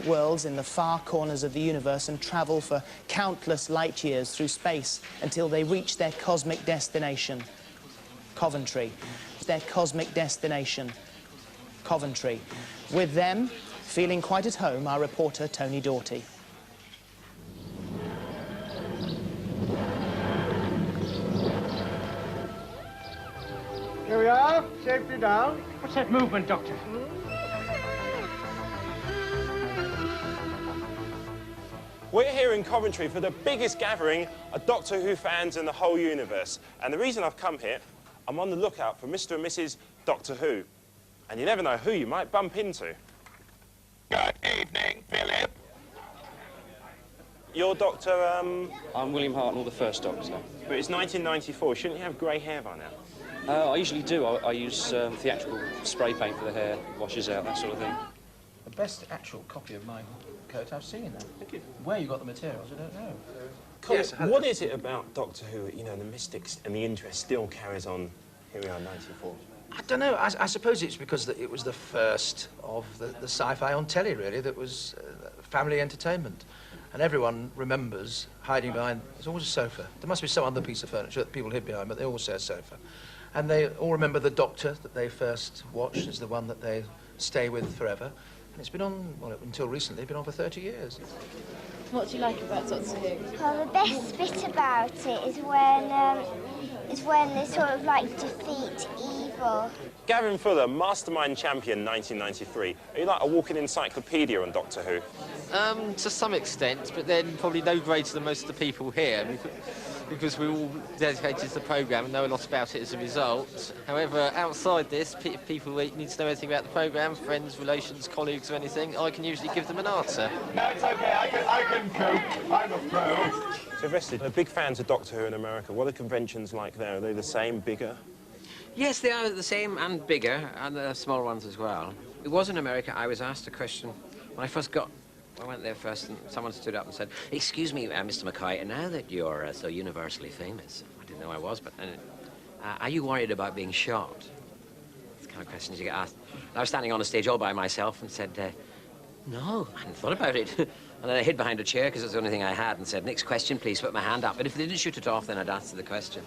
worlds in the far corners of the universe and travel for countless light years through space until they reach their cosmic destination, Coventry. Their cosmic destination, Coventry. With them, feeling quite at home, our reporter Tony Doughty. Here we are, safely down. What's that movement, Doctor? We're here in Coventry for the biggest gathering of Doctor Who fans in the whole universe. And the reason I've come here, I'm on the lookout for Mr. and Mrs. Doctor Who. And you never know who you might bump into. Good evening, Philip. You're Doctor, I'm William Hartnell, the first Doctor. But it's 1994. Shouldn't you have grey hair by now? I usually do. I use theatrical spray paint for the hair, washes out, that sort of thing. The best actual copy of my coat I've seen. Thank you. Where you got the materials, I don't know. Colin, what is it about Doctor Who, you know, the mystics and the interest still carries on here we are in 94? I don't know. I suppose it's because it was the first of the sci-fi on telly, really, that was family entertainment. And everyone remembers hiding behind... There's always a sofa. There must be some other piece of furniture that people hid behind, but they always say a sofa. And they all remember the Doctor that they first watched as the one that they stay with forever. And it's been on, well, until recently, been on for 30 years. What do you like about Doctor Who? Well, the best bit about it is when they sort of like defeat evil. Gavin Fuller, Mastermind Champion 1993. Are you like a walking encyclopedia on Doctor Who? To some extent, but then probably no greater than most of the people here, because we're all dedicated to the programme and know a lot about it as a result. However, outside this, people who need to know anything about the programme, friends, relations, colleagues or anything, I can usually give them an answer. No, it's okay, I can cope. I'm a pro. So, Vested, they're big fans of Doctor Who in America. What are conventions like there? Are they the same, bigger? Yes, they are the same and bigger, and there are small ones as well. It was in America. I was asked a question when I went there first, and someone stood up and said, "Excuse me, Mr. McKay, now that you're so universally famous," I didn't know I was, but are you worried about being shot? It's the kind of questions you get asked. And I was standing on the stage all by myself and said, "No, I hadn't thought about it." And then I hid behind a chair because it was the only thing I had and said, "Next question, please, put my hand up." But if they didn't shoot it off, then I'd answer the question.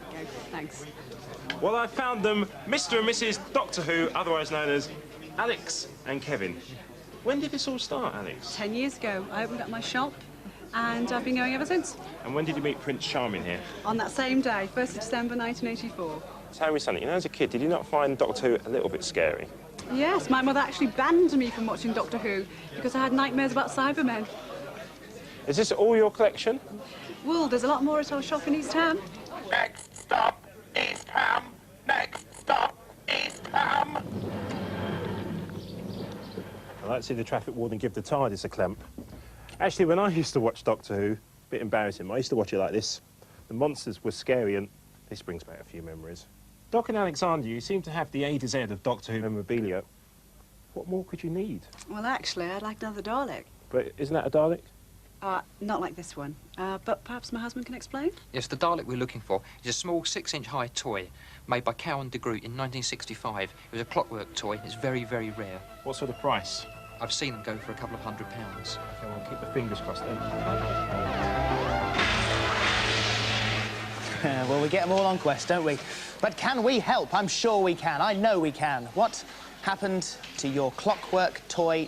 Okay, thanks. Well, I found them, Mr. and Mrs. Doctor Who, otherwise known as Alex and Kevin. When did this all start, Alex? 10 years ago, I opened up my shop, and I've been going ever since. And when did you meet Prince Charming here? On that same day, 1st of December 1984. Tell me something, you know, as a kid, did you not find Doctor Who a little bit scary? Yes, my mother actually banned me from watching Doctor Who because I had nightmares about Cybermen. Is this all your collection? Well, there's a lot more at our shop in East Ham. Next stop, East Ham. Next stop, East Ham. I'd like to see the traffic warden give the TARDIS a clamp. Actually, when I used to watch Doctor Who, a bit embarrassing, I used to watch it like this. The monsters were scary, and this brings back a few memories. Doc and Alexander, you seem to have the A to Z of Doctor Who memorabilia. What more could you need? Well, actually, I'd like another Dalek. But isn't that a Dalek? Not like this one. But perhaps my husband can explain? Yes, the Dalek we're looking for is a small 6-inch high toy made by Cowan de Groot in 1965. It was a clockwork toy. It's very, very rare. What sort of price? I've seen them go for a couple of £100. Okay, well, keep the fingers crossed then. Well, we get them all on quest, don't we? But can we help? I'm sure we can. I know we can. What happened to your clockwork toy